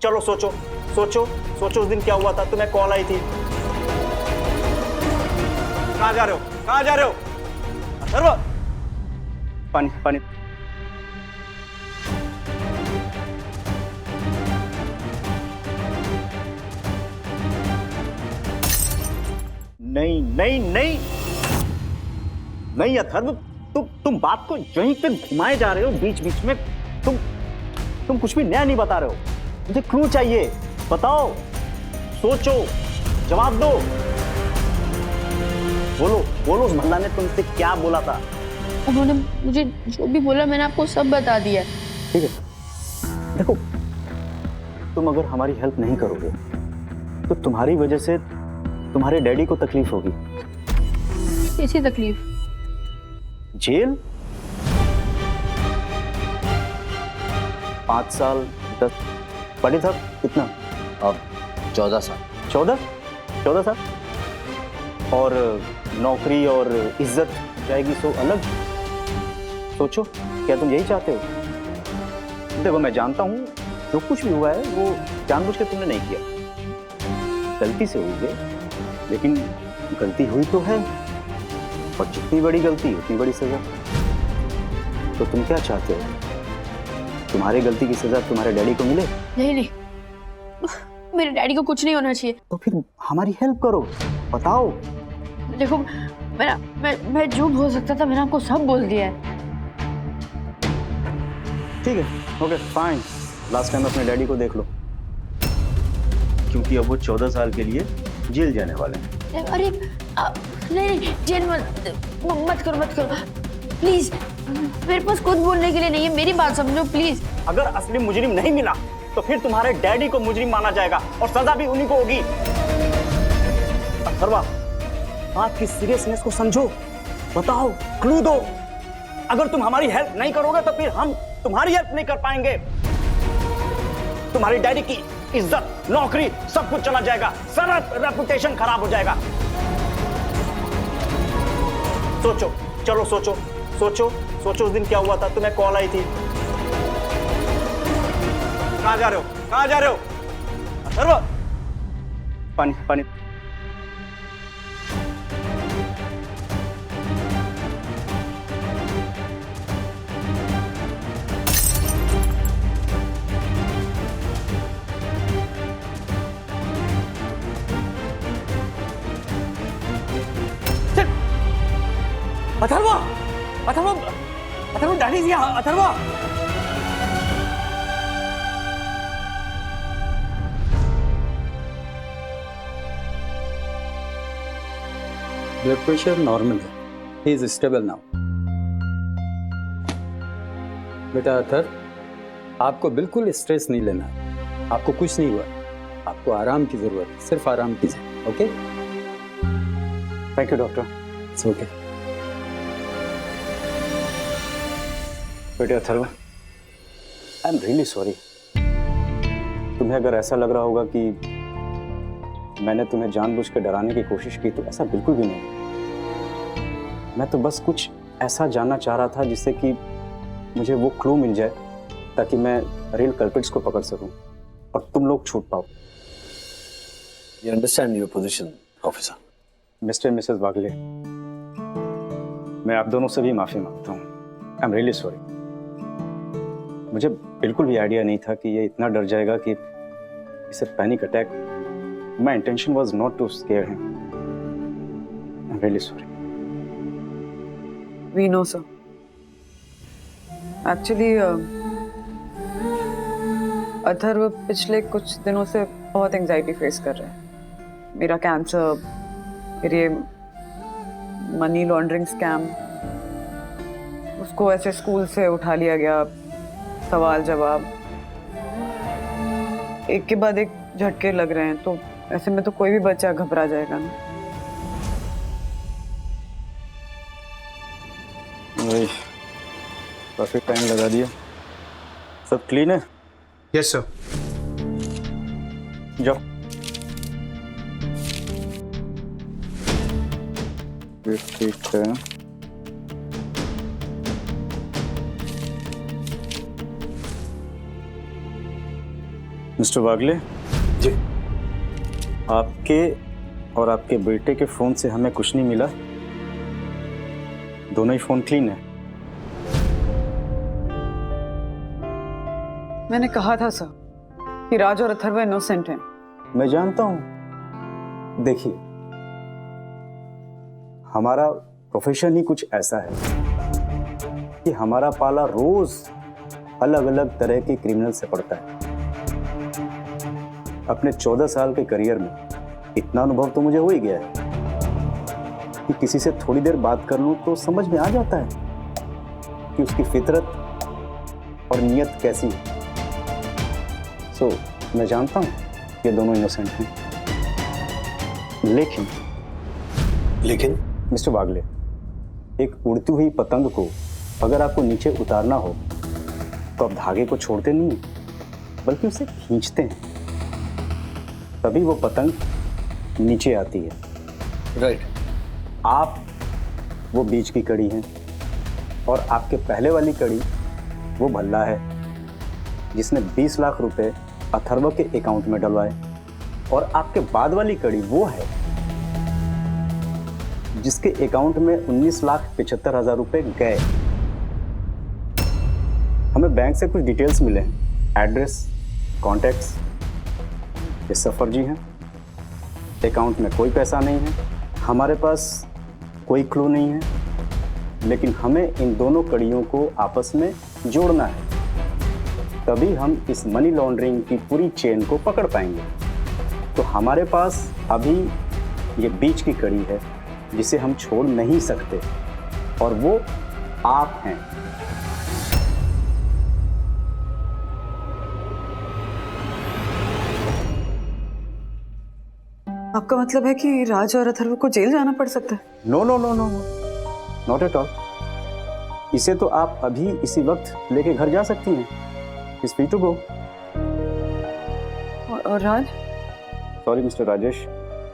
चलो सोचो सोचो सोचो, उस दिन क्या हुआ था, तुम्हें कॉल आई थी। कहाँ जा रहे हो, कहाँ जा रहे हो? अथर्व, पानी पानी। नहीं नहीं नहीं नहीं अथर्व, तुम बात को यहीं पे घुमाए जा रहे हो बीच बीच में। तुम कुछ भी नया नहीं बता रहे हो। मुझे क्लू चाहिए, बताओ, सोचो, जवाब दो। बोलो बोलो, उस भल्ला ने तुमसे क्या बोला था? उन्होंने मुझे जो भी बोला मैंने आपको सब बता दिया। ठीक है, देखो, तुम अगर हमारी हेल्प नहीं करोगे तो तुम्हारी वजह से तुम्हारे डैडी को तकलीफ होगी। कैसी तकलीफ? जेल, 5 साल 10 पढ़े था कितना? अब 14 साल। 14 साल, और नौकरी और इज्जत जाएगी सो अलग। सोचो, क्या तुम यही चाहते हो? देखो, मैं जानता हूँ जो कुछ भी हुआ है वो जानबूझ के तुमने नहीं किया, गलती से हुई है, लेकिन गलती हुई तो है, और जितनी बड़ी गलती उतनी बड़ी सजा। तो तुम क्या चाहते हो? तुम्हारी गलती की सजा तुम्हारे डैडी को मिले? नहीं नहीं, मेरे डैडी को कुछ नहीं होना चाहिए। तो फिर हमारी हेल्प करो, बताओ। देखो, मैं जो बोल सकता था मैंने आपको सब बोल दिया है। ठीक है, ओके फाइन। लास्ट टाइम अपने डैडी को देख लो, क्योंकि अब वो 14 साल के लिए जेल जाने वाले हैं। अरे नहीं, जेल मत करो प्लीज। मेरे पास कुछ बोलने के लिए नहीं है, मेरी बात समझो प्लीज। अगर असली मुजरिम नहीं मिला तो फिर तुम्हारे डैडी को मुजरिम माना जाएगा और सजा भी उन्हीं को होगी। अथर्वा, बात की सीरियसनेस को समझो, बताओ, क्लू दो। अगर तुम हमारी हेल्प नहीं करोगे तो फिर हम तुम्हारी हेल्प नहीं कर पाएंगे। तुम्हारे डैडी की इज्जत, नौकरी, सब कुछ चला जाएगा, सारा रेपुटेशन खराब हो जाएगा। सोचो, चलो सोचो सोचो सोचो, उस दिन क्या हुआ था, तुम्हें कॉल आई थी। कहाँ जा रहे हो, कहाँ जा रहे हो? अथर्व, पानी पानी। अथर्व, अथर्व, अथर्व, डैडी जी, अथर्व। ब्लड प्रेशर नॉर्मल है, ही इज स्टेबल नाउ। बेटा अथर, आपको बिल्कुल स्ट्रेस नहीं लेना है, आपको कुछ नहीं हुआ, आपको आराम की जरूरत है, सिर्फ आराम कीजिए। Okay? Thank you doctor. It's okay. बेटे Atharva, I am really sorry. तुम्हें अगर ऐसा लग रहा होगा कि मैंने तुम्हें जानबूझ के डराने की कोशिश की, तो ऐसा बिल्कुल भी नहीं। मैं तो बस कुछ ऐसा जानना चाह रहा था जिससे कि मुझे वो क्लू मिल जाए ताकि मैं रियल कल्प्रिट्स को पकड़ सकूं और तुम लोग छूट पाओ। You understand your position, officer. Mr Mrs Wagle, मैं आप दोनों से भी माफी मांगता हूँ। I am really sorry. मुझे बिल्कुल भी आइडिया नहीं था कि ये इतना डर जाएगा कि इसे panic attack. My intention was not to scare him. I am really sorry. We know, sir. Actually, Atharva पिछले कुछ दिनों से बहुत एंजाइटी फेस कर रहे हैं। मेरा कैंसर, फिर ये मनी लॉन्ड्रिंग स्कैम, उसको ऐसे स्कूल से उठा लिया गया, सवाल जवाब एक के बाद एक झटके लग रहे हैं, तो ऐसे में तो कोई भी बच्चा घबरा जाएगा ना। वही, काफी टाइम लगा दिया। सब क्लीन है? Yes sir. जाओ। ये ठीक है। मिस्टर वागले, जी। आपके और आपके बेटे के फोन से हमें कुछ नहीं मिला। दोनों ही फोन क्लीन है। मैंने कहा था सर कि राज और अथर्व इनोसेंट हैं। मैं जानता हूं। देखिए, हमारा प्रोफेशन ही कुछ ऐसा है कि हमारा पाला रोज अलग अलग तरह के क्रिमिनल से पड़ता है। अपने 14 साल के करियर में इतना अनुभव तो मुझे हो ही गया है कि किसी से थोड़ी देर बात कर लूं तो समझ में आ जाता है कि उसकी फितरत और नियत कैसी है। सो मैं जानता हूं ये दोनों इनोसेंट हैं। लेकिन मिस्टर वागले, एक उड़ती हुई पतंग को अगर आपको नीचे उतारना हो तो आप धागे को छोड़ते नहीं हैं, बल्कि उसे खींचते हैं, तभी वो पतंग नीचे आती है। राइट। आप वो बीच की कड़ी हैं और आपके पहले वाली कड़ी वो भल्ला है जिसने 20 लाख रुपए अथर्व के अकाउंट में डलवाए, और आपके बाद वाली कड़ी वो है जिसके अकाउंट में 19,75,000 रुपए गए। हमें बैंक से कुछ डिटेल्स मिले हैं, एड्रेस, कॉन्टैक्ट्स, ये सब फर्जी हैं। अकाउंट में कोई पैसा नहीं है, हमारे पास कोई क्लू नहीं है, लेकिन हमें इन दोनों कड़ियों को आपस में जोड़ना है, तभी हम इस मनी लॉन्ड्रिंग की पूरी चेन को पकड़ पाएंगे। तो हमारे पास अभी ये बीच की कड़ी है जिसे हम छोड़ नहीं सकते, और वो आप हैं। आपका मतलब है कि राज और अथर्व को जेल जाना पड़ सकता है? No no no no no, not at all. इसे तो आप अभी इसी वक्त लेके घर जा सकती हैं। It's free to go. और राज? सॉरी मिस्टर राजेश,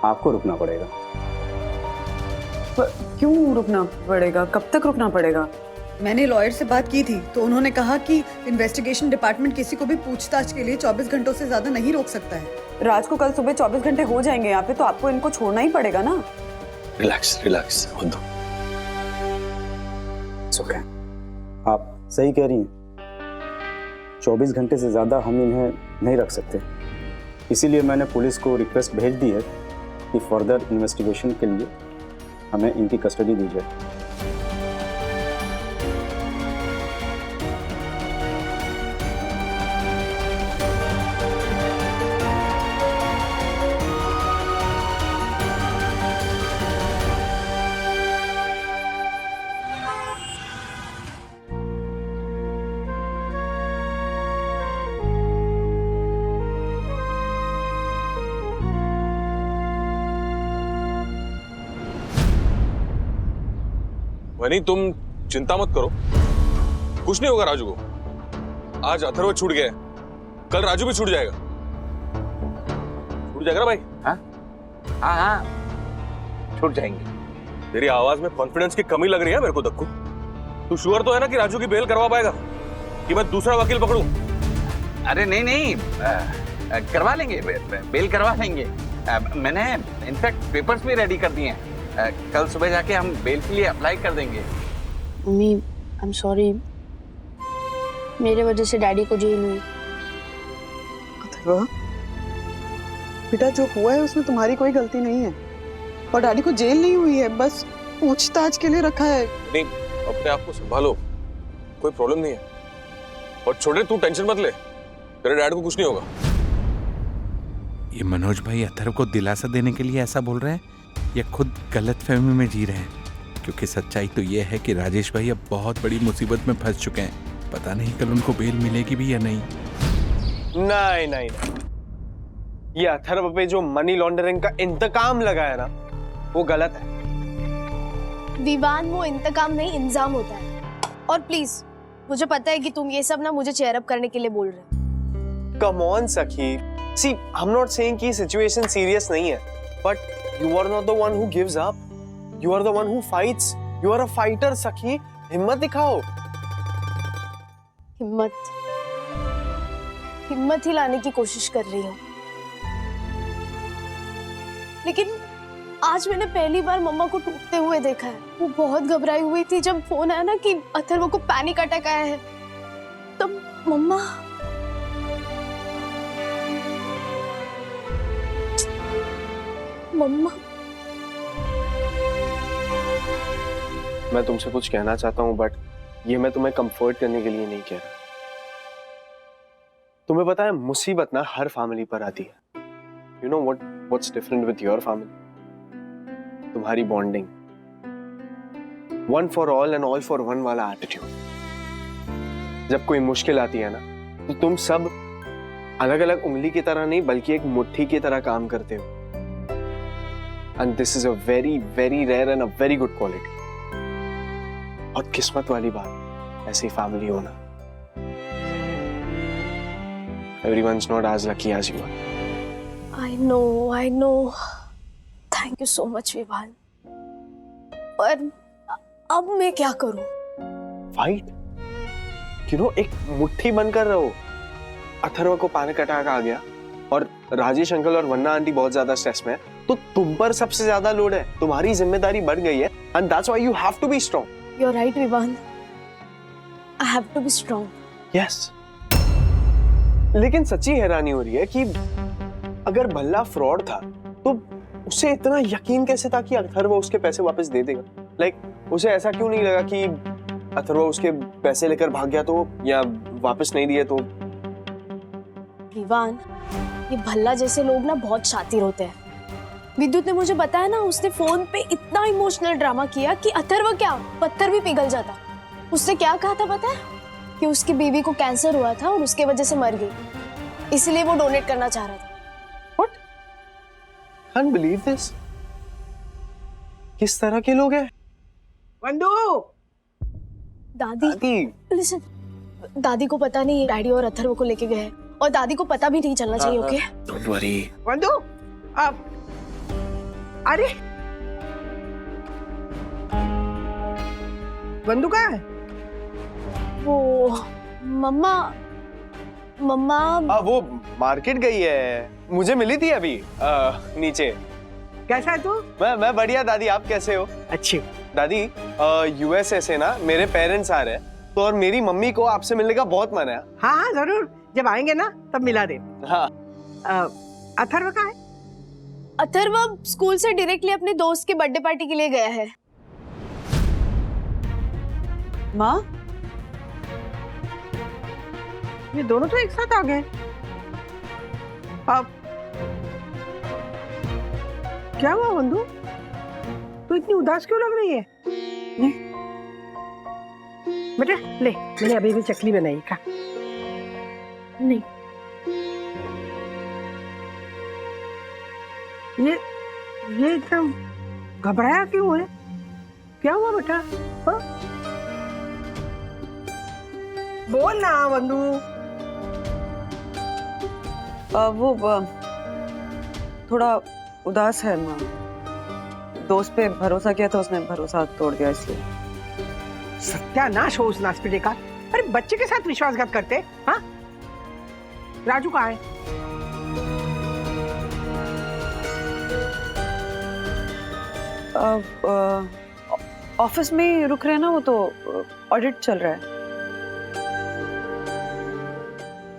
आपको रुकना पड़ेगा। पर क्यों रुकना पड़ेगा? कब तक रुकना पड़ेगा? मैंने लॉयर से बात की थी तो उन्होंने कहा कि इन्वेस्टिगेशन डिपार्टमेंट किसी को भी पूछताछ के लिए 24 घंटों से ज्यादा नहीं रोक सकता है। राज को कल सुबह 24 घंटे हो जाएंगे यहाँ पे, तो आपको इनको छोड़ना ही पड़ेगा ना। रिलैक्स रिलैक्स, होने दो। It's okay. आप सही कह रही हैं। 24 घंटे से ज़्यादा हम इन्हें नहीं रख सकते, इसीलिए मैंने पुलिस को रिक्वेस्ट भेज दी है कि फर्दर इन्वेस्टिगेशन के लिए हमें इनकी कस्टडी दी जाए। वनी, तुम चिंता मत करो, कुछ नहीं होगा राजू को। आज अथर्व छूट गया, कल राजू भी छूट जाएगा। छूट जाएगा ना भाई? हाँ हाँ हाँ, छूट जाएंगे। तेरी आवाज में कॉन्फिडेंस की कमी लग रही है मेरे को दक्कू। तू श्योर तो है ना कि राजू की बेल करवा पाएगा, कि मैं दूसरा वकील पकड़ूं? अरे नहीं नहीं, करवा लेंगे, बेल करवा लेंगे। मैंने इनफैक्ट पेपर्स भी रेडी कर दिए हैं। कल सुबह जाके हम बेल के लिए अप्लाई कर देंगे। मम्मी, आई एम सॉरी, मेरे वजह से डैडी को जेल हुई। अथर्व, बेटा जो हुआ है उसमें तुम्हारी कोई गलती नहीं है, और डैडी को जेल नहीं हुई है, बस पूछताछ के लिए रखा है। नहीं, अपने आप को संभालो, कोई प्रॉब्लम नहीं है। और छोटे, तू टेंशन मत ले, तेरे डैड को कुछ नहीं होगा। ये मनोज भाई अथर्व को दिलासा देने के लिए ऐसा बोल रहे हैं या खुद गलतफहमी में जी रहे हैं? क्योंकि सच्चाई तो ये है कि राजेश भाई अब बहुत बड़ी मुसीबत में फंस चुके हैं। पता नहीं कल उनको बेल मिलेगी भी या नहीं। नहीं नहीं, ये अथर्व पे जो मनी लॉन्ड्रिंग का इंतकाम लगाया ना, वो गलत है। विवान, वो इंतकाम नहीं, इंजाम होता है। और प्लीज, मुझे पता है कि तुम ये सब ना मुझे चेयर अप करने के लिए बोल रहे हो। कम ऑन सखी, सी आई एम नॉट सेइंग कि सिचुएशन सीरियस नहीं है, but you are not the one who gives up. You are the one who fights. You are a fighter, सखी। हिम्मत दिखाओ। हिम्मत? हिम्मत ही लाने की कोशिश कर रही हूँ, लेकिन आज मैंने पहली बार मम्मा को टूटते हुए देखा है। वो बहुत घबराई हुई थी जब फोन आया ना कि अथर्व को पैनिक अटैक आया है। तब मम्मा मैं तुमसे कुछ कहना चाहता हूँ, बट ये मैं तुम्हें कंफर्ट करने के लिए नहीं कह रहा। तुम्हें पता है मुसीबत ना हर फैमिली पर आती है। You know what's different with your family? तुम्हारी bonding, one for all and all for one वाला एटीट्यूड। जब कोई मुश्किल आती है ना, तो तुम सब अलग अलग उंगली की तरह नहीं बल्कि एक मुट्ठी की तरह काम करते हो। And this is a very very rare and a very good quality. और किस्मत वाली बात ऐसी फैमिली होना। Everyone's not as lucky as you are. I know. Thank you so much, Vivaan. पर अब मैं क्या करूं? फाइट, यू नो, एक मुट्ठी बनकर रहो। अथर्व को पैनिक अटैक आ गया और राजेश अंकल और वन्ना आंटी बहुत ज्यादा स्ट्रेस में है, तो तुम पर सबसे ज्यादा लोड है। तुम्हारी जिम्मेदारी बढ़ गई है, and that's why you have to be strong. You're right, Vivaan. I have to be strong. Yes. लेकिन सच्ची हैरानी हो रही है कि अगर भल्ला फ्रॉड था तो उसे इतना यकीन कैसे था कि अथर्व उसके पैसे वापस दे देगा? उसे ऐसा क्यों नहीं लगा कि अथर्व उसके पैसे लेकर भाग गया तो, या वापस नहीं दिए तो? विवान, ये भल्ला जैसे लोग ना बहुत शातिर होते हैं। विद्युत ने मुझे बताया ना, उसने फोन पे इतना इमोशनल ड्रामा किया कि अथर्व क्या पत्थर भी पिघल जाता। उसने क्या कहा था पता है? कि उसकी बीवी को कैंसर हुआ था और उसके वजह से मर गई, इसलिए वो डोनेट करना चाह रहा था। What? Can't believe this. किस तरह के लोग हैं? वंदू, दादी, लिसन, दादी को पता नहीं डैडी और अथर्व को लेके गए हैं, और दादी को पता भी नहीं चलना चाहिए। ओके? Don't worry. वंदू, अब अरे वंदू कहाँ है? वो मम्मा वो मार्केट गई है, मुझे मिली थी अभी नीचे। कैसा है तू? मैं बढ़िया दादी, आप कैसे हो? अच्छी। दादी, यूएसए से ना मेरे पेरेंट्स आ रहे हैं, तो और मेरी मम्मी को आपसे मिलने का बहुत मन है। हाँ हाँ जरूर, जब आएंगे ना तब मिला दे। हाँ। अथर्व कहाँ है? अथर्व स्कूल से डायरेक्टली अपने दोस्त के बर्थडे पार्टी के लिए गया है। माँ, ये दोनों तो एक साथ आ गए। अब क्या हुआ वंदू? तू इतनी उदास क्यों लग रही है? बेटा ले, मैंने अभी भी चकली बनाई, खा। नहीं, ये एकदम घबराया क्यों है? क्या हुआ बेटा? हाँ? बोल ना वंदू। वो थोड़ा उदास है माँ। दोस्त पे भरोसा किया था, उसने भरोसा तोड़ दिया, इसलिए। सत्यानाश हो उस नासपीटे का। अरे बच्चे के साथ विश्वासघात करते? हाँ? राजू कहाँ है? ऑफिस में रुक रहे हैं ना, वो तो ऑडिट चल रहा है।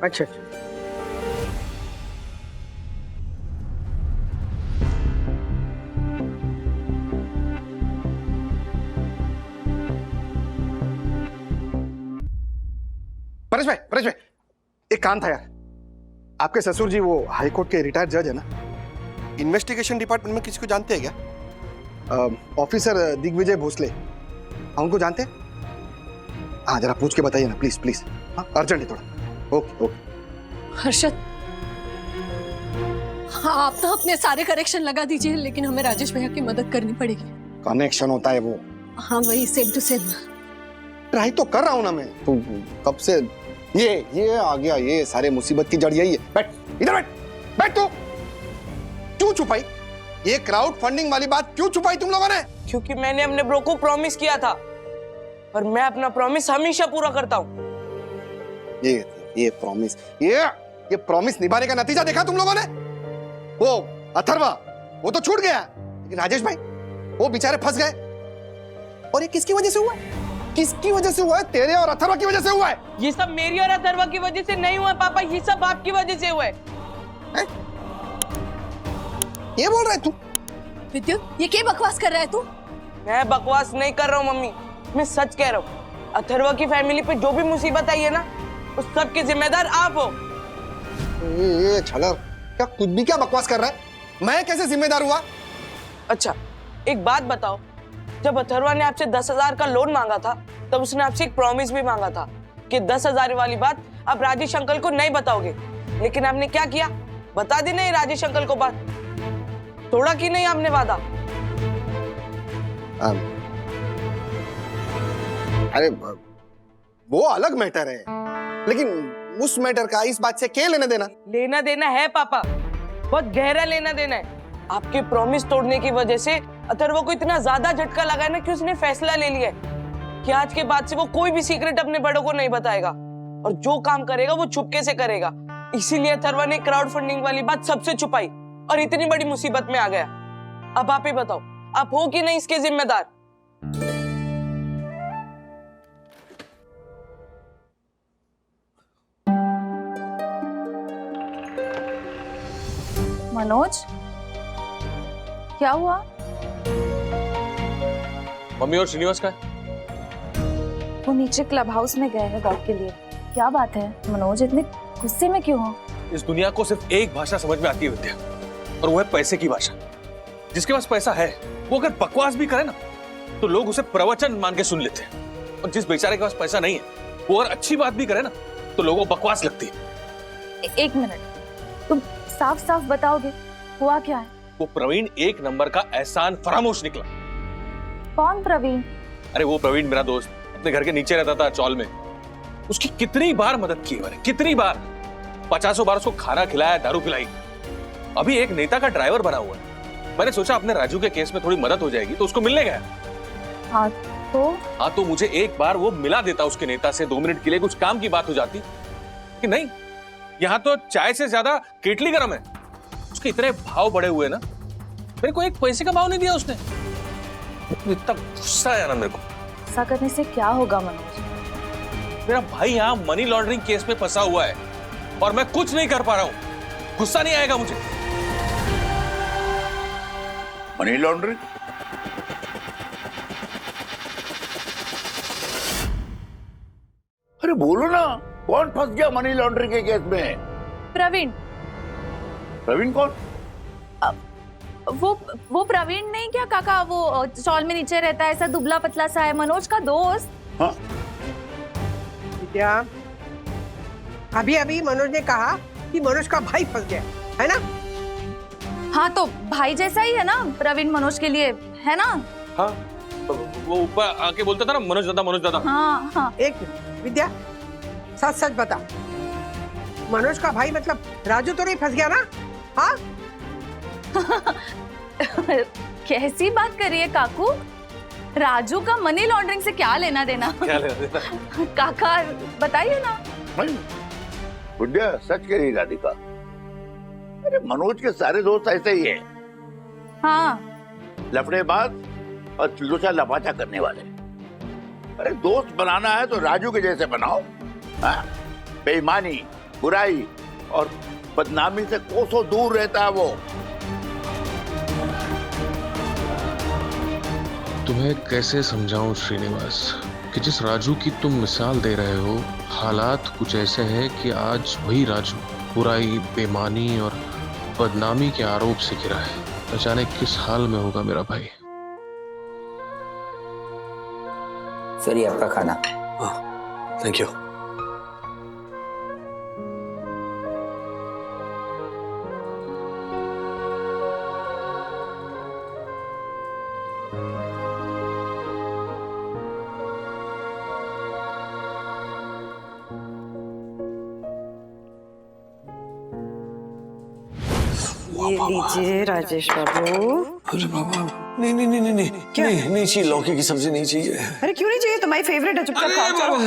अच्छा। परेश भाई, एक काम था यार। आपके ससुर जी वो हाई कोर्ट के रिटायर्ड जज है ना, इन्वेस्टिगेशन डिपार्टमेंट में किसी को जानते हैं क्या? ऑफिसर दिग्विजय भोसले, उनको जानते हैं? हाँ जरा पूछ के बताइए ना प्लीज प्लीज। हाँ अर्जेंट है थोड़ा। Okay okay. हर्षद, हाँ आप तो अपने सारे करेक्शन लगा दीजिए, लेकिन हमें राजेश भैया की मदद करनी पड़ेगी। कनेक्शन होता है वो? हाँ वही, सेम टू सेम। ट्राई तो कर रहा हूँ ना मैं, तो कब से ये आ गया, ये सारे मुसीबत की जड़ यही है। बैठ इधर, बैठ तू। क्यों छुपाई ये क्राउड फंडिंग वाली बात? क्यों छुपाई तुम लोगों ने? क्योंकि मैंने अपने ब्रो को प्रॉमिस किया था, और मैं अपना प्रॉमिस हमेशा पूरा करता हूँ। ये प्रॉमिस, ये प्रॉमिस निभाने का नतीजा देखा तुम लोगों ने? वो अथर्वा वो तो छूट गया, लेकिन राजेश भाई वो बेचारे फंस गए। और ये किसकी वजह से हुआ है? किसकी वजह से हुआ है? तेरे और अथर्वा की वजह से हुआ है। ये सब मेरी और अथर्वा की वजह से नहीं हुआ पापा, ये सब आपकी वजह से हुआ है। ये बोल रहा है तू? विद्युत, ये क्या बकवास कर रहा है तू? मैं बकवास नहीं कर रहा हूँ मम्मी, मैं सच कह रहा हूँ। अथर्वा की फैमिली पे जो भी मुसीबत आई है ना, उस सब के जिम्मेदार आप हो। ये छलर क्या कुछ भी क्या बकवास कर रहा है? मैं कैसे जिम्मेदार हुआ? अच्छा एक बात बताओ, जब अथर्वा ने आपसे 10,000 का लोन मांगा था तब उसने आपसे एक प्रॉमिस भी मांगा था कि 10,000 वाली बात आप राजेश अंकल को नहीं बताओगे, लेकिन आपने क्या किया? बता दी नहीं राजेश अंकल को बात, तोड़ा कि नहीं आपने वादा? अरे वो अलग मैटर है, लेकिन उस मैटर का इस बात से क्या लेना देना? लेना देना है पापा, बहुत गहरा लेना देना है। आपके प्रॉमिस तोड़ने की वजह से अथर्वा को इतना ज्यादा झटका लगा है ना कि उसने फैसला ले लिया है कि आज के बाद से वो कोई भी सीक्रेट अपने बड़ों को नहीं बताएगा और जो काम करेगा वो छुपके से करेगा। इसीलिए अथर्वा ने क्राउड फंडिंग वाली बात सबसे छुपाई और इतनी बड़ी मुसीबत में आ गया। अब आप ही बताओ, आप हो कि नहीं इसके जिम्मेदार? मनोज, क्या हुआ? मम्मी और श्रीनिवास का है? वो नीचे क्लब हाउस में गए हैं वॉक के लिए। क्या बात है मनोज, इतने गुस्से में क्यों हो? इस दुनिया को सिर्फ एक भाषा समझ में आती है विद्या, और वो है पैसे की भाषा। जिसके पास पैसा है वो अगर बकवास भी करे ना तो लोग उसे प्रवचन मान के सुन लेते हैं, और जिस बेचारे के पास पैसा नहीं है वो अगर अच्छी बात भी करे ना तो लोगों को बकवास लगती है। एक मिनट, तुम साफ साफ बताओगे हुआ क्या है? वो प्रवीण एक नंबर का एहसान फरामोश निकला। कौन प्रवीण? अरे वो प्रवीण मेरा दोस्त, अपने घर के नीचे रहता था चौल में। उसकी कितनी बार मदद की मैंने, कितनी बार, 50 बार उसको खाना खिलाया, दारू पिलाई। अभी एक नेता का ड्राइवर बना हुआ है। मैंने सोचा अपने राजू के केस में थोड़ी मदद हो जाएगी तो उसको मिलने गया। हाँ तो मुझे एक बार वो मिला देता उसके नेता से, 2 मिनट के लिए कुछ काम की बात हो जाती कि नहीं। यहाँ तो चाय से ज्यादा केटली गरम है। उसके इतने भाव बढ़े हुए ना, मेरे को एक पैसे का भाव नहीं दिया उसने। इतना गुस्सा आया ना मेरे को। ऐसा करने से क्या होगा मनोज? मेरा भाई यहाँ मनी लॉन्ड्रिंग केस में फंसा हुआ है और मैं कुछ नहीं कर पा रहा हूँ। गुस्सा नहीं आएगा मुझे? Money laundering? अरे बोलो ना, कौन फंस गया मनी लॉन्ड्रिंग के केस में? प्रवीण। प्रवीण कौन? वो प्रवीण नहीं क्या काका, वो स्टॉल में नीचे रहता है, ऐसा दुबला पतला सा है, मनोज का दोस्त। हाँ? क्या अभी अभी मनोज ने कहा कि मनोज का भाई फंस गया है ना? हाँ तो भाई जैसा ही है ना प्रवीण मनोज के लिए, है ना? हाँ, वो ऊपर आके बोलता था ना मनोज दादा, मनोज दादा। हाँ हाँ। एक मिनट विद्या, सच सच बता, मनोज का भाई मतलब राजू तो नहीं फंस गया ना? हाँ? कैसी बात कर रही है काकू? राजू का मनी लॉन्ड्रिंग से क्या लेना देना? क्या लेना देना? काका बताइए ना। बुढ़िया सच कह रही राधिका। अरे मनोज के सारे दोस्त ऐसे ही है। हाँ। लफड़ेबाज और लुचा लपाचा करने वाले। अरे दोस्त बनाना है तो राजू के जैसे बनाओ। हाँ? बेईमानी, बुराई और बदनामी से कोसों दूर रहता है वो। तुम्हें कैसे समझाऊं श्रीनिवास कि जिस राजू की तुम मिसाल दे रहे हो, हालात कुछ ऐसे हैं कि आज वही राजू बुराई, बेईमानी और बदनामी के आरोप से घिरा है। न जाने किस हाल में होगा मेरा भाई। सर आपका खाना। Thank you. ये लीजिए राजेश बाबू। अरे बाबा, नहीं नहीं नहीं नहीं क्या? नहीं चाहिए, लौकी की सब्जी नहीं चाहिए। अरे क्यों नहीं चाहिए? तुम्हारी फेवरेट है, चुपचाप खाओ।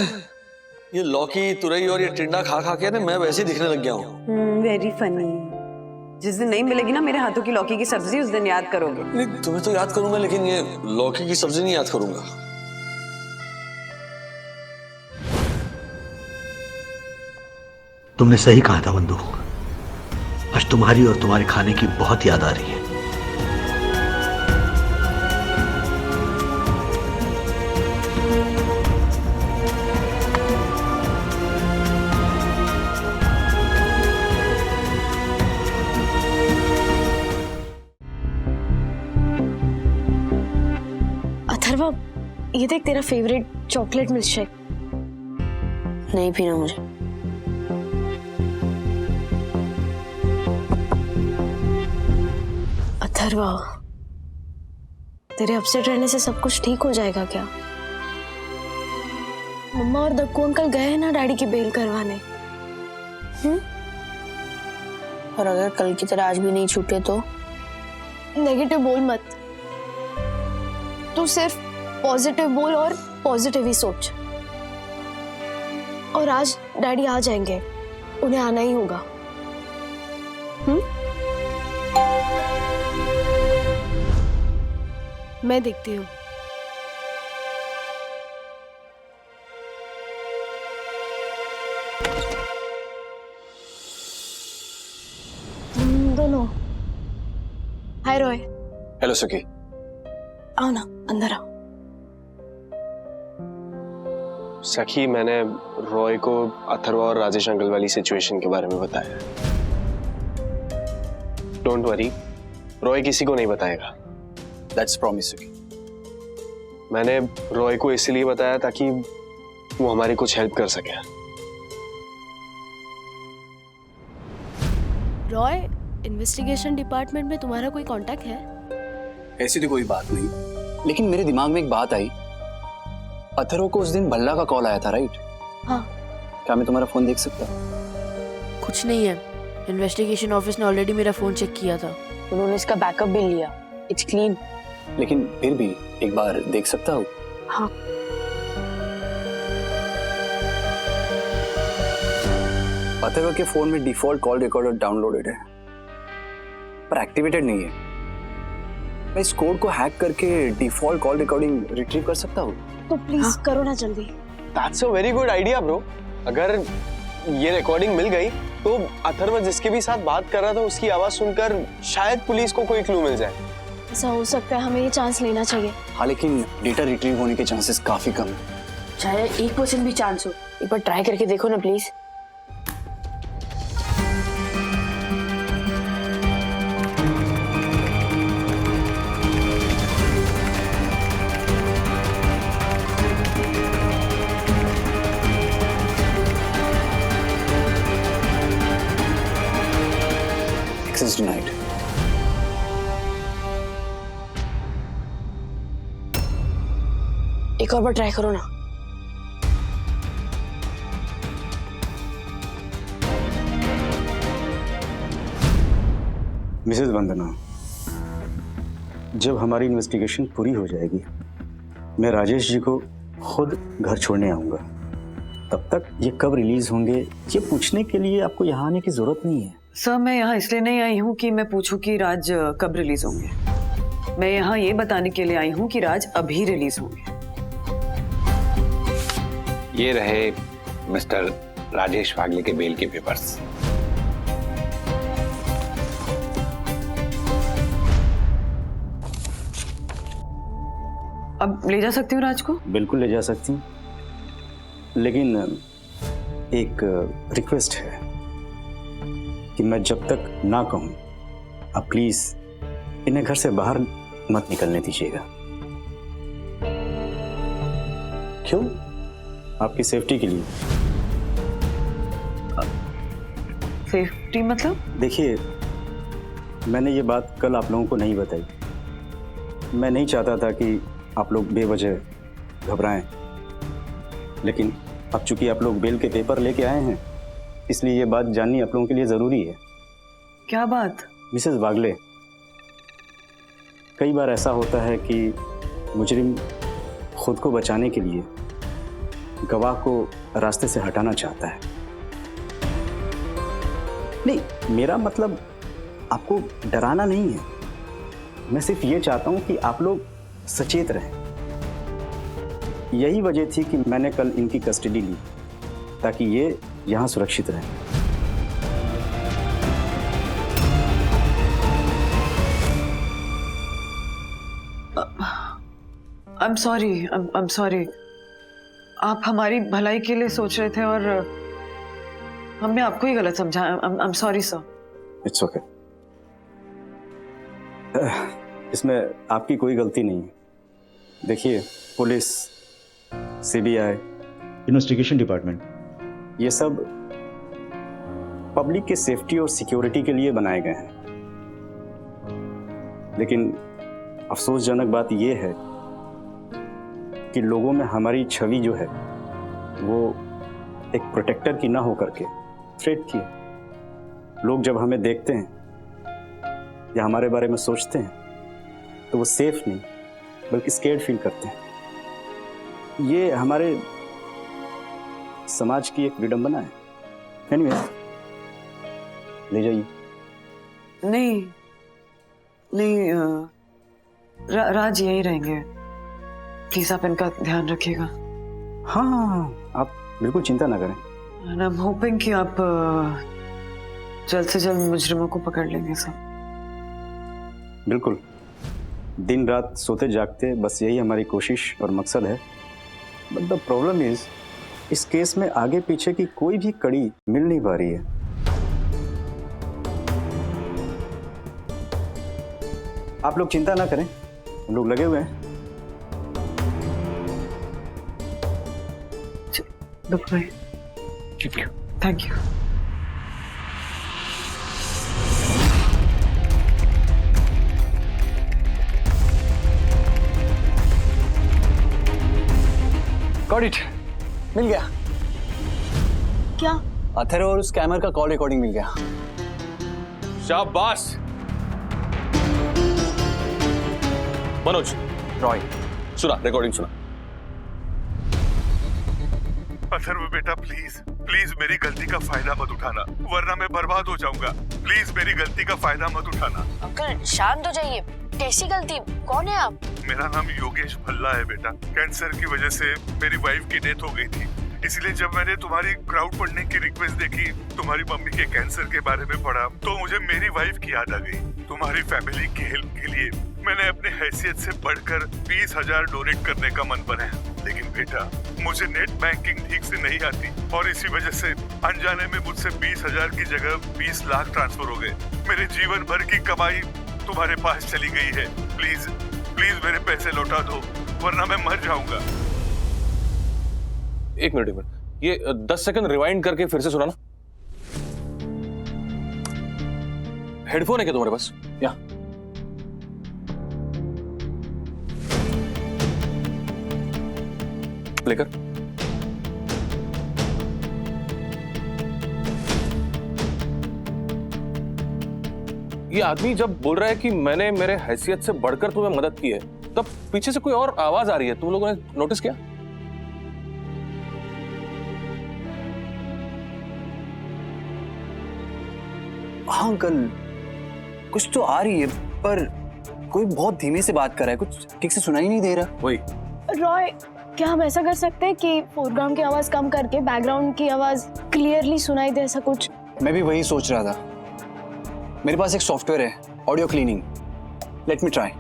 ये लौकी तुरई और ये टिंडा खा खा के ना मैं वैसे ही दिखने लग गया हूँ। Very funny. जिस दिन नहीं मिलेगी ना मेरे हाथों की लौकी की सब्जी, उस दिन याद करोगे। नहीं तुम्हें तो याद करूंगा, लेकिन ये लौकी की सब्जी नहीं याद करूंगा। तुमने सही कहा था बंधु, आज तुम्हारी और तुम्हारे खाने की बहुत याद आ रही है। अथर्वा, ये देख तेरा फेवरेट चॉकलेट मिल्क शेक। नहीं पीना मुझे। अथर्वा, तेरे अपसेट रहने से सब कुछ ठीक हो जाएगा क्या? मम्मा और दक्कू अंकल गए हैं ना डैडी की बेल करवाने। और अगर कल की तरह आज भी नहीं छूटे तो? नेगेटिव बोल मत, तू सिर्फ पॉजिटिव बोल और पॉजिटिव ही सोच। और आज डैडी आ जाएंगे, उन्हें आना ही होगा। मैं देखती हूँ। दोनों। हाय रॉय। हेलो सुखी। आओ ना, अंदर आओ। सखी, मैंने रॉय को अथर्वा और राजेश अंकल वाली सिचुएशन के बारे में बताया। डोंट वरी, रॉय किसी को नहीं बताएगा। दैट्स प्रॉमिस सुखी। मैंने रॉय को इसलिए बताया ताकि वो हमारी कुछ हेल्प कर सके। रॉय, इन्वेस्टिगेशन डिपार्टमेंट में तुम्हारा कोई कांटेक्ट है? ऐसी तो कोई बात नहीं, लेकिन मेरे दिमाग में एक बात आई। अथर्व को उस दिन भल्ला का कॉल आया था, राइट? हाँ। क्या मैं तुम्हारा फोन देख सकता? कुछ नहीं है, इन्वेस्टिगेशन ऑफिस ने ऑलरेडी मेरा फोन चेक किया था, उन्होंने इसका बैकअप भी लिया। It's clean. लेकिन फिर भी एक बार देख सकता हूँ? हाँ। अथर्व के फोन में डिफॉल्ट कॉल रिकॉर्डर डाउनलोडेड है, पर एक्टिवेटेड नहीं है। मैं इस कोड को हैक करके डिफॉल्ट कॉल रिकॉर्डिंग रिट्रीव कर सकता हूँ? तो प्लीज करो ना जल्दी। That's a very good idea bro. अगर ये रिकॉर्डिंग मिल गई तो अथर्व जिसके भी साथ बात कर रहा था उसकी आवाज सुनकर शायद पुलिस को कोई क्लू मिल जाए। ऐसा हो सकता है, हमें ये चांस लेना चाहिए। हाँ, लेकिन डेटा रिट्रीव होने के चांसेस काफी कम है। चाहे 1% भी चांस हो, एक बार ट्राई करके देखो ना प्लीज। Access denied. एक और बार ट्राई करो ना। मिसेस वंदना, जब हमारी इन्वेस्टिगेशन पूरी हो जाएगी, मैं राजेश जी को खुद घर छोड़ने आऊंगा। तब तक ये कब रिलीज होंगे ये पूछने के लिए आपको यहाँ आने की जरूरत नहीं है। सर, मैं यहाँ इसलिए नहीं आई हूँ कि मैं पूछूं कि राज कब रिलीज होंगे। मैं यहाँ ये बताने के लिए आई हूँ कि राज अभी रिलीज होंगे। ये रहे मिस्टर राजेश वागले के बेल के पेपर्स। अब ले जा सकती हूँ राज को? बिल्कुल ले जा सकती हूँ, लेकिन एक रिक्वेस्ट है कि मैं जब तक ना कहूँ आप प्लीज इन्हें घर से बाहर मत निकलने दीजिएगा। क्यों? आपकी सेफ्टी के लिए। सेफ्टी मतलब? देखिए, मैंने ये बात कल आप लोगों को नहीं बताई। मैं नहीं चाहता था कि आप लोग बेवजह घबराएं, लेकिन अब चूंकि आप लोग बेल के पेपर लेके आए हैं, इसलिए ये बात जाननी आप लोगों के लिए ज़रूरी है। क्या बात? मिसेस वागले, कई बार ऐसा होता है कि मुजरिम खुद को बचाने के लिए गवाह को रास्ते से हटाना चाहता है। नहीं, मेरा मतलब आपको डराना नहीं है, मैं सिर्फ ये चाहता हूं कि आप लोग सचेत रहें। यही वजह थी कि मैंने कल इनकी कस्टडी ली, ताकि ये यहां सुरक्षित रहें। I'm sorry. आप हमारी भलाई के लिए सोच रहे थे और हमने आपको ही गलत समझा। I'm sorry sir. It's okay. इसमें आपकी कोई गलती नहीं है। देखिए, पुलिस, CBI, इन्वेस्टिगेशन डिपार्टमेंट, ये सब पब्लिक के सेफ्टी और सिक्योरिटी के लिए बनाए गए हैं। लेकिन अफसोसजनक बात यह है कि लोगों में हमारी छवि जो है वो एक प्रोटेक्टर की ना हो करके थ्रेट की है। लोग जब हमें देखते हैं या हमारे बारे में सोचते हैं तो वो सेफ नहीं बल्कि स्केर्ड फील करते हैं। ये हमारे समाज की एक विडंबना है। एनीवे, ले जाइए। नहीं, राज यही रहेंगे। प्लीज आप इनका ध्यान रखिएगा। हाँ, आप बिल्कुल चिंता ना करें। And I'm hoping कि आप जल्द से जल्द मुजरिमों को पकड़ लेंगे सब। बिल्कुल, दिन रात सोते जागते बस यही हमारी कोशिश और मकसद है। बट द प्रॉब्लम इज, इस केस में आगे पीछे की कोई भी कड़ी मिल नहीं पा रही है। आप लोग चिंता ना करें, हम लोग लगे हुए हैं। Thank you. गॉट इट, मिल गया। क्या? अथर्व और उस स्कैमर का कॉल रिकॉर्डिंग मिल गया। शाबाश मनोज। रॉय, सुना, रिकॉर्डिंग सुना। अथर्व बेटा, प्लीज मेरी गलती का फायदा मत उठाना, वरना मैं बर्बाद हो जाऊंगा। प्लीज मेरी गलती का फायदा मत उठाना। अंकल शांत हो जाइए। कैसी गलती? कौन है आप? मेरा नाम योगेश भल्ला है बेटा। कैंसर की वजह से मेरी वाइफ की डेथ हो गई थी, इसलिए जब मैंने तुम्हारी क्राउड फंडिंग की रिक्वेस्ट देखी, तुम्हारी मम्मी के कैंसर के बारे में पढ़ा, तो मुझे मेरी वाइफ की याद आ गई। तुम्हारी फैमिली की हेल्प के लिए मैंने अपनी हैसियत से बढ़कर 20,000 डोनेट करने का मन बनाया। लेकिन बेटा, मुझे नेट बैंकिंग ठीक से नहीं आती और इसी वजह से अनजाने में मुझसे 20,000 की जगह 20 लाख ट्रांसफर हो गए। मेरे जीवन भर की कमाई तुम्हारे पास चली गई है। प्लीज मेरे पैसे लौटा दो, वरना मैं मर जाऊंगा। एक मिनट, ये 10 सेकंड रिवाइंड करके फिर से सुनाना। हेडफोन है क्या तुम्हारे पास? या लेकर। ये आदमी जब बोल रहा है कि मैंने मेरे हैसियत से बढ़कर तुम्हें मदद की है, तब पीछे से कोई और आवाज आ रही है। तुम लोगों ने नोटिस किया? हाँ अंकल, कुछ तो आ रही है, पर कोई बहुत धीमे से बात कर रहा है, कुछ ठीक से सुनाई नहीं दे रहा। वही। रॉय, क्या हम ऐसा कर सकते हैं कि फोरग्राउंड की आवाज कम करके बैकग्राउंड की आवाज क्लियरली सुनाई दे, ऐसा कुछ? मैं भी वही सोच रहा था। मेरे पास एक सॉफ्टवेयर है, audio cleaning. Let me try.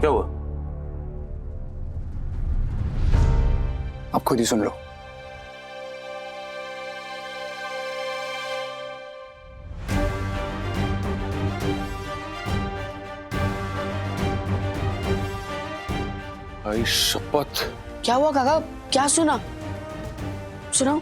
क्या हुआ? आप खुद ही सुन लो। भाई शपथ। क्या हुआ काका? क्या सुना? सुनाओ।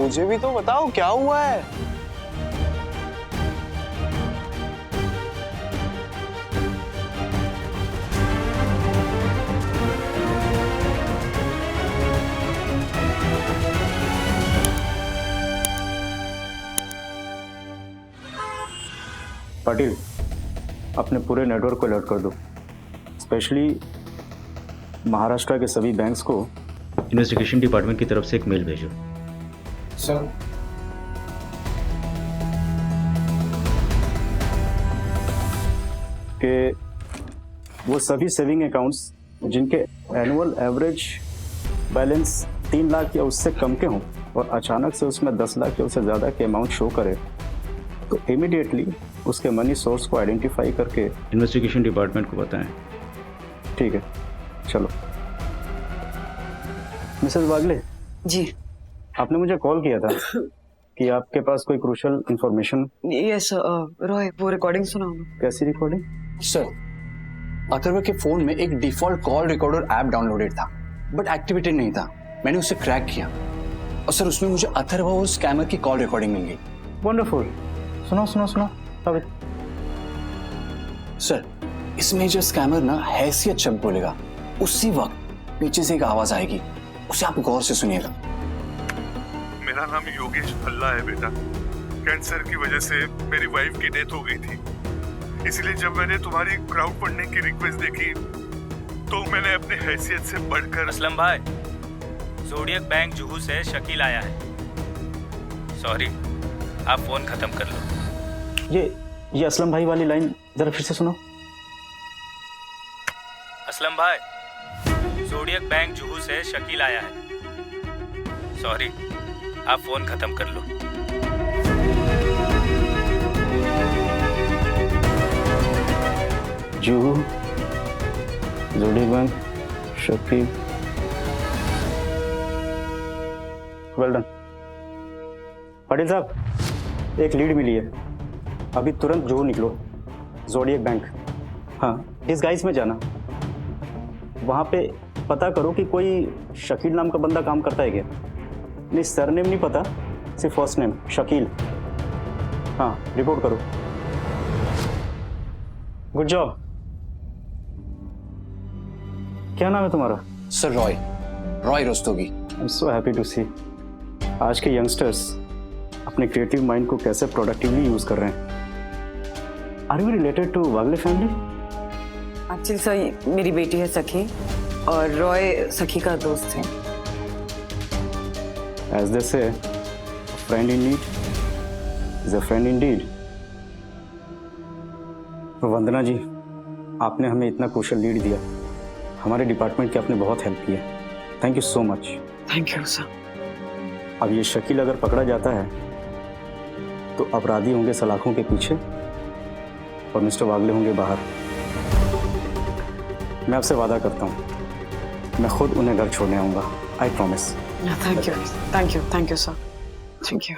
मुझे भी तो बताओ क्या हुआ है। पाटिल, अपने पूरे नेटवर्क को अलर्ट कर दो, स्पेशली महाराष्ट्र के सभी बैंक्स को। इन्वेस्टिगेशन डिपार्टमेंट की तरफ से एक मेल भेजो। सर कि वो सभी सेविंग अकाउंट्स जिनके एनुअल एवरेज बैलेंस 3 लाख या उससे कम के हों और अचानक से उसमें 10 लाख या उससे ज़्यादा के अमाउंट शो करे, तो इमीडिएटली उसके मनी सोर्स को आइडेंटिफाई करके इन्वेस्टिगेशन डिपार्टमेंट को बताएं। ठीक है, चलो। मिसेस वागले जी, आपने मुझे कॉल किया था कि आपके पास कोई क्रूशियल इंफॉर्मेशन। यस रॉय, वो रिकॉर्डिंग सुनाओ ना। कैसी रिकॉर्डिंग? सर, अथर्व के फोन में एक default call recorder app downloaded था, बट एक्टिवेटेड नहीं था। मैंने उसे क्रैक किया और सर उसमें मुझे अथर्व और स्कैमर की कॉल रिकॉर्डिंग मिल गई। वंडरफुल, सुनो सुनो सुनो। अब सर, इसमें जो स्कैमर ना हैसियत शब्द बोलेगा, उसी वक्त पीछे से एक आवाज आएगी, उसे आप गौर से सुनिएगा। मेरा नाम योगेश भल्ला है बेटा। कैंसर की वजह से मेरी वाइफ की डेथ हो गई थी, इसलिए जब मैंने तुम्हारी क्राउड फंडिंग की रिक्वेस्ट देखी तो मैंने अपनी हैसियत से बढ़कर। असलम भाई, जोडियक बैंक जुहू से शकील आया है। सॉरी, आप फोन खत्म कर लो। ये असलम भाई वाली लाइन जरा फिर से सुनो। असलम भाई, जोडियक बैंक जुहू से शकील आया है। सॉरी, आप फोन खत्म कर लो। Juhu, zodiac bank, Shakeel. Well done. Patil साहब, एक लीड मिली है, अभी तुरंत जुहू निकलो, जोडियक बैंक। हाँ, डिस्गाइज में जाना, वहाँ पे पता करो कि कोई शकील नाम का बंदा काम करता है क्या। नहीं, सरनेम नहीं पता, सिर्फ फर्स्ट नेम शकील। हाँ, रिपोर्ट करो। Good job. क्या नाम है तुम्हारा? Sir Roy Rastogi. I am so happy to see आज के यंगस्टर्स अपने क्रिएटिव माइंड को कैसे प्रोडक्टिवली यूज कर रहे हैं। Are you related to Wagle family? Actually sir, मेरी बेटी है सखी और रॉय सखी का दोस्त है। As they say, a friend in need is a friend indeed. वंदना जी, आपने हमें इतना क्रूशियल लीड दिया, हमारे डिपार्टमेंट की आपने बहुत हेल्प की है। Thank you so much. Thank you sir. अब ये शकील अगर पकड़ा जाता है तो अपराधी होंगे सलाखों के पीछे और मिस्टर वागले होंगे बाहर। मैं आपसे वादा करता हूँ, मैं खुद उन्हें घर छोड़ने आऊँगा। I promise. Thank you sir, thank you.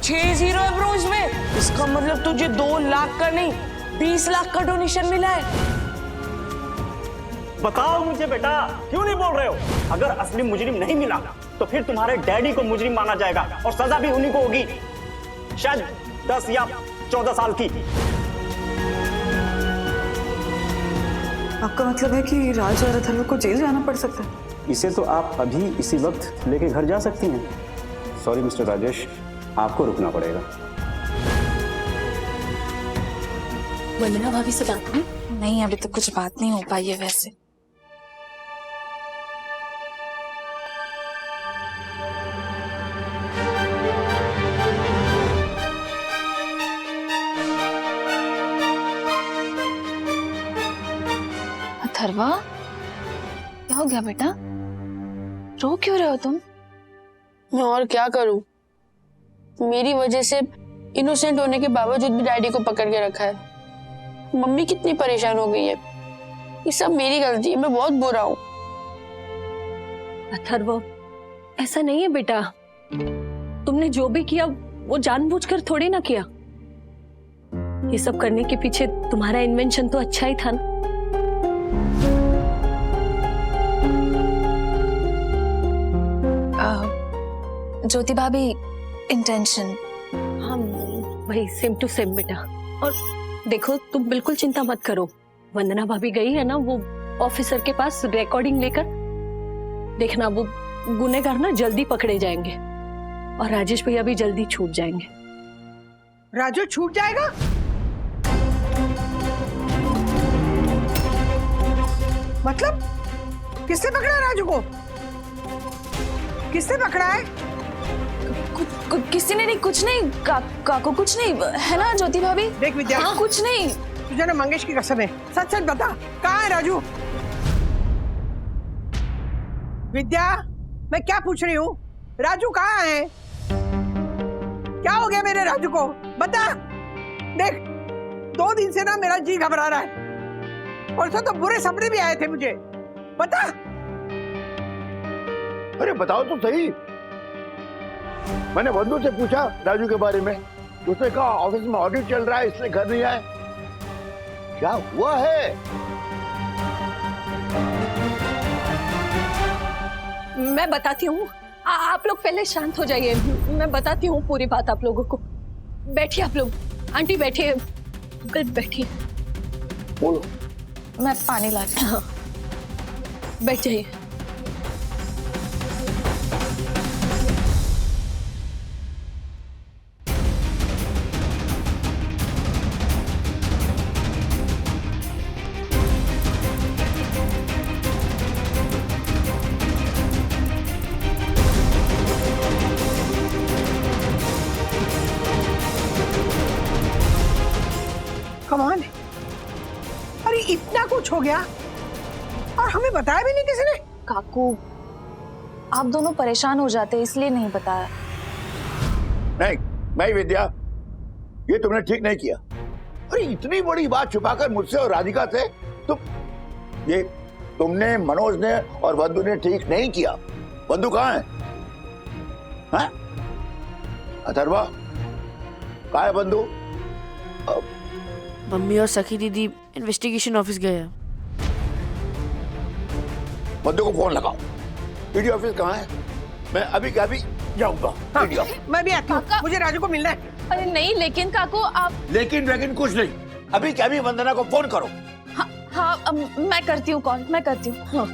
6-0 है ब्रो इसमें। इसका मतलब तुझे 2 लाख का नहीं 20 लाख का डोनेशन मिला है। बताओ मुझे बेटा, क्यों नहीं बोल रहे हो? अगर असली मुजरिम नहीं मिला तो फिर तुम्हारे डैडी को मुजरिम माना जाएगा और सजा भी उन्हीं को होगी, शायद 10 या 14 साल की। आपका मतलब है कि राज और अथर्व को जेल जाना पड़ सकता है? इसे तो आप अभी इसी वक्त लेके घर जा सकती हैं। सॉरी मिस्टर राजेश, आपको रुकना पड़ेगा। वंदना भाभी से बात हुई? नहीं, अभी तक कुछ बात नहीं हो पाई है वैसे। अथर्वा, क्या हो गया बेटा? रो क्यों रहे हो तुम? मैं और क्या करूं? मेरी वजह से इनोसेंट होने के बावजूद भी डैडी को पकड़ के रखा है। मम्मी कितनी परेशान हो गई है। ये सब मेरी गलती है, मैं बहुत बुरा हूं। अथर्व, ऐसा नहीं है बेटा, तुमने जो भी किया वो जानबूझकर थोड़ी ना किया। ये सब करने के पीछे तुम्हारा इन्वेंशन तो अच्छा ही था ना। ज्योति भाभी, इंटेंशन। हम वही सेम टू सेम बेटा। और देखो तुम बिल्कुल चिंता मत करो, वंदना भाभी गई है ना वो ऑफिसर के पास रिकॉर्डिंग लेकर, देखना वो गुनहगार ना जल्दी पकड़े जाएंगे और राजेश भैया भी जल्दी छूट जाएंगे। राजू छूट जाएगा? मतलब किसने पकड़ा राजू को? किसने पकड़ा है? किसी ने नहीं, कुछ नहीं काको, कुछ नहीं है ना ज्योति भाभी? देख विद्या, हाँ, कुछ नहीं। तुझे ना मंगेश की कसम है, सच सच बता, कहाँ है राजू? विद्या, मैं क्या पूछ रही हूँ? राजू कहाँ है? क्या हो गया मेरे राजू को? बता। देख 2 दिन से ना मेरा जी घबरा रहा है, और तो बुरे सपने भी आए थे मुझे। बता। अरे बताओ तो सही। मैंने बंधु से पूछा राजू के बारे में, उसने कहा ऑफिस में ऑडिट चल रहा है इसलिए घर नहीं आए। क्या हुआ है? मैं बताती हूँ, आप लोग पहले शांत हो जाइए, मैं बताती हूँ पूरी बात आप लोगों को। बैठिए आप लोग, आंटी बैठिए, अंकल बैठिए। बोलो। मैं पानी लाती हूँ। बैठ जाइए। कमान, अरे इतना कुछ हो गया और हमें बताया भी नहीं किसी ने। काकू, आप दोनों परेशान हो जाते इसलिए नहीं बताया। नहीं विद्या, ये तुमने ठीक नहीं किया। अरे इतनी बड़ी बात छुपाकर मुझसे और राधिका से ये तुमने, मनोज ने और बंधु ने ठीक नहीं किया। बंधु कहाँ है? हाँ? अथर्वा कहाँ है बंधु? मम्मी और सखी दीदी इन्वेस्टिगेशन ऑफिस गए हैं। बंधु को फोन लगाओ। ईडी ऑफिस कहाँ है? मैं अभी के अभी जाऊंगा। हाँ, मैं भी आती हूँ, मुझे राजू को मिलना है। अरे नहीं, लेकिन काकू आप। लेकिन कुछ नहीं, अभी के अभी वंदना को फोन करो। हाँ, मैं करती हूँ कॉल, मैं करती हूँ। हाँ।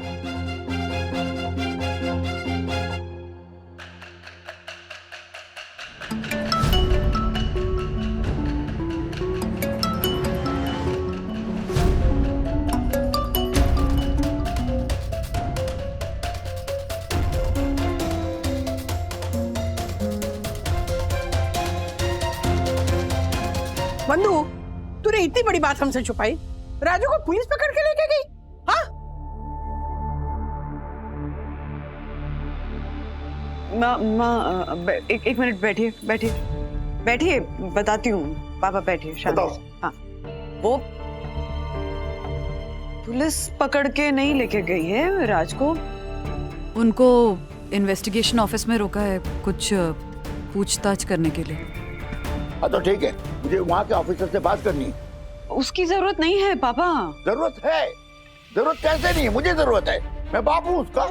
बंधु, तूने इतनी बड़ी बात हमसे छुपाई, राजू को पुलिस पकड़ के लेके गई? हाँ? एक मिनट बैठिए, बताती हूँ। पापा बैठिए, शांत। हाँ, वो पुलिस पकड़ के नहीं लेके गई है राज को। उनको इन्वेस्टिगेशन ऑफिस में रोका है कुछ पूछताछ करने के लिए। हाँ तो ठीक है, मुझे वहाँ के ऑफिसर से बात करनी है। उसकी जरूरत नहीं है पापा। जरूरत है। जरूरत कैसे नहीं है? मुझे जरूरत है, मैं बाप हूँ उसका।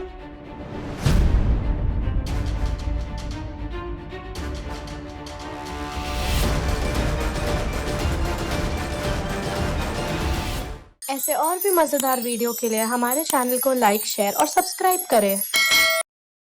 ऐसे और भी मजेदार वीडियो के लिए हमारे चैनल को लाइक, शेयर और सब्सक्राइब करें।